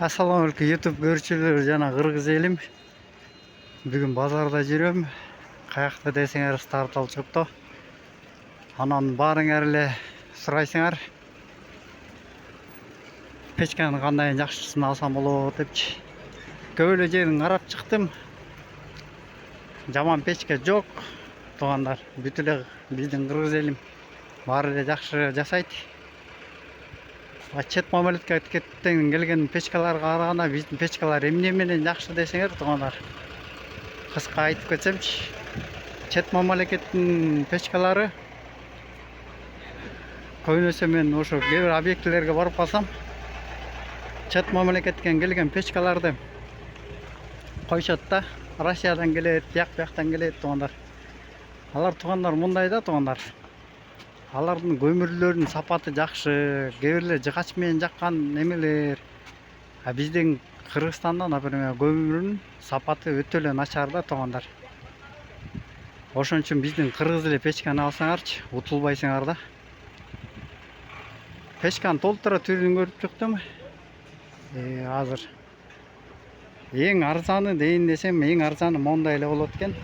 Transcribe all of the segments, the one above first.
Assalamu alaikum YouTube görүүчүлөр жана кыргыз элим. Бүгүн базарда жүрөм. Каякта десеңер старт алып чыгыптыр. Анан баарыңар эле сурайсыңар. Печканы кандай жакшысын алсам болот депчи. Көп эле жерин карап чыктым. Жаман печка жок. Туугандар, бүт эле биздин кыргыз элим баары эле жакшы жасайт. Чет мамлекеттен келген печкаларга караганда биздин печкалар эмне менен жакшы десеңер, туугандар. Кыска айтып кетсемчи, чет мамлекеттин печкалары көбүнесе мен ошо кээ бир объектилерге барып калсам, чет мамлекеттен келген печкаларды койшот да, Россиядан келет, бияктан келет, туугандар. Алар туугандар мындай да, туугандар. Алардын көмүрлөрүнүн сапаты жакшы, кээ бирлер жыгач менен жаккан немелер. А биздин Кыргызстанда, например, көмүрүнүн сапаты өтө эле начар да, туугандар. Ошон үчүн биздин кыргыз эле печканы алсаңарчы, утулбайсыңар да. Печканын толтура түрүн көрүп чыктым. Азыр эң арзаны дейин десем, эң арзаны мондай эле болот экен.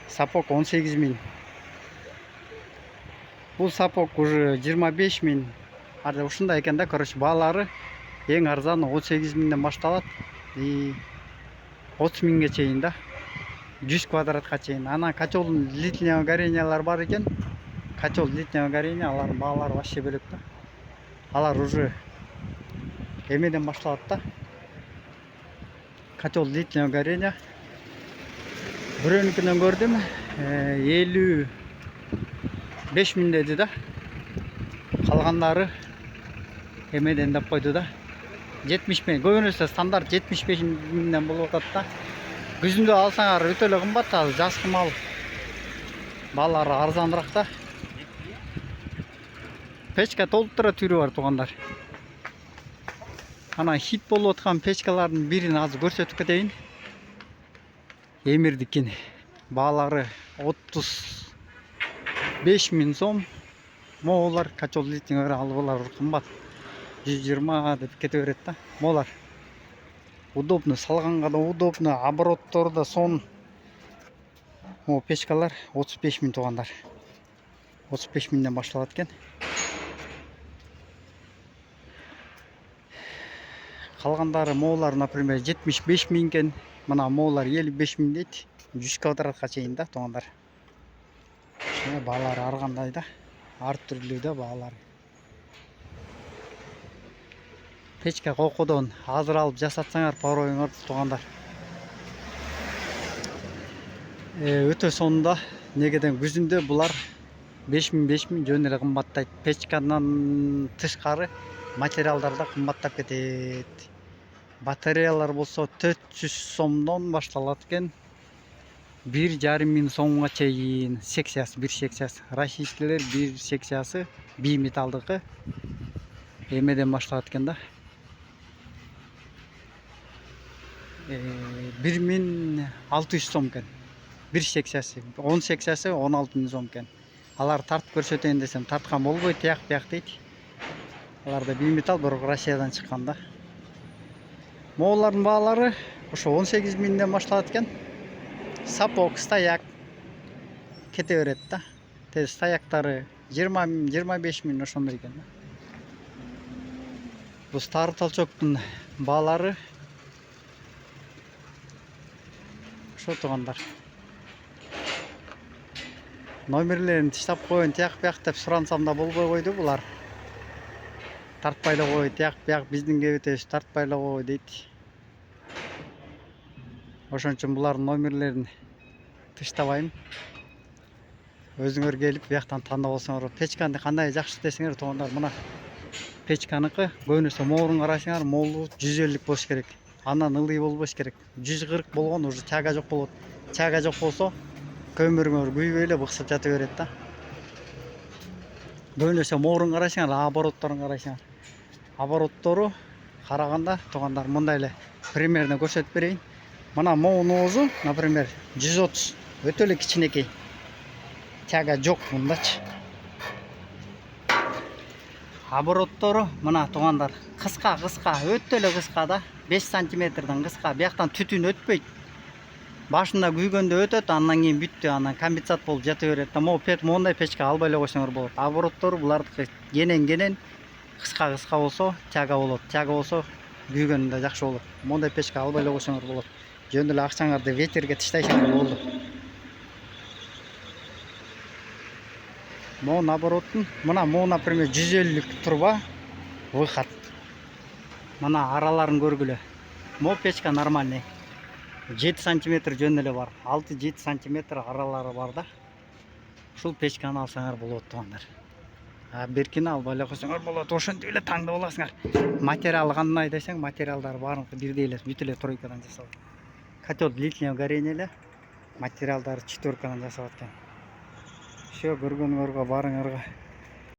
Сапок 18 000. Бул сапок уже 25 000. Ар ушундай экен да, короче, баалары эң арзаны 18 000ден башталат. 30 000ге чейин да. 100 квадратка чейин. Анан котелдун длительного горениялар бар экен. Котел длительного горения, алардын баалары вообще бөлөк да. Алар уже эмеден башталат да. Котел длительного горения. Бирөөнүкүнөн көрдүм. 55 000 деди да. Калгандары эмеден деп койду да. 70 000. Көбүнесе стандарт 75 000ден болуп атат да. Күзүндө алсаңар өтө эле кымбат, ал жазкы мал баалары арзаныраак да. Печка толтура түрү бар, туугандар. Анан хит болуп аткан печкалардын бирин азыр көрсөтүп кетейин. Эмирдикин баалары 35 000 сом. Моолар котел длительный, албалар кымбат. 120 деп кете берет да. Молар удобно, салганга да удобно, обороттор да сон. О печкалар 35 000, туугандар. 35 000ден башталат экен. Калгандары моолар, например, 75 000 экен. Мына моолар 55 000 дейт. 100 квадратка чейин да, туугандар. Баалары ар кандай да. Ар түрлүү да баалары. Печка кокодон азыр алып жасатсаңар пароюңар, туугандар. Өтө сонда негеден күзүндө булар 5 000 жөн эле кымбаттайт. Печканан тышкары материалдар да кымбаттап кетет. Батареялар болсо 400 сомдон башталат экен. 1,5 000 сомго чейин секциясы, бир секциясы. Российскилер бир секциясы биметалдыкы эмеден башталат экен да. 1600 сом экен. Бир секциясы, 10 секциясы 16 000 сом экен. Алар тартып көрсөтөйүн десем тарткан болбойт, тияк дейт. Алар да биметал, бирок Россиядан чыккан да. Моолардын баалары ошо 18 000ден башталат экен. Сапок, стояк кете берет да. Стояктары 20 000, 25 000 ошондой экен да. Бул стары толчоктун баалары ошо, туугандар. Номерлерин тыштап коюн, тияк деп сурансам да болбой койду булар. Тартпай эле кой, тияк биздинге өтөбүз, тартпай эле кой дейт. Ошон үчүн булардын номерлерин тыштабайм. Өзүңөр келип бияктан тандап алсаңар. Печканы кандай жакшы десеңер, туугандар, мына печканыкы көбүнесе моорун карасаңар, моолу 150 болуш керек. Андан ылый болбош керек. 140 болгон уже тяга жок болот. Тяга жок болсо көмүрүңөр күйбөй эле быксып жата берет да. Көбүнесе моорун карасаңар, оборотторун карасаңар. Обороттору караганда, туугандар, мындай эле примерно көрсөтүп берейин. Мына моонун оозу, например, 130. Өтө эле кичинекей. Тяга жок мындачы. обороттору мына туғандар қысқа өтө эле қысқа да 5 сантиметрден қысқа. Бияқтан түтін өтпейді. Башында күйгөндө өтөт, андан кийин бүттү, анан конденсат болуп жата берет. Мондай печке албай эле койсоңор болот. Обороттору булардыкы кенен кыска болсо тяга болот. Тяга болсо күйгөндө жакшы болот. Мондай печке албай эле койсоңор болот. Жөн эле акчаңарды ветерге таштайсыңар болду. Могу обороттун, мына могу, например, 150 труба выход. Мына араларын көргүлө. Могу печка нормальный. 7 сантиметр жөн эле бар. 6-7 сантиметр аралары бар да. Ушул печканы алсаңар болот тугандар. Беркини албай эле койсоңор болот. Ошентип эле таңдап аласыңар. Материалы кандай десең, материалдары баарыңкы бирдей эле, бүт эле тройкадан жасалган. Котел длительного горения эле. Материалдары 4-кадан жасалат экен. Все көргөнүңөргө барыңарга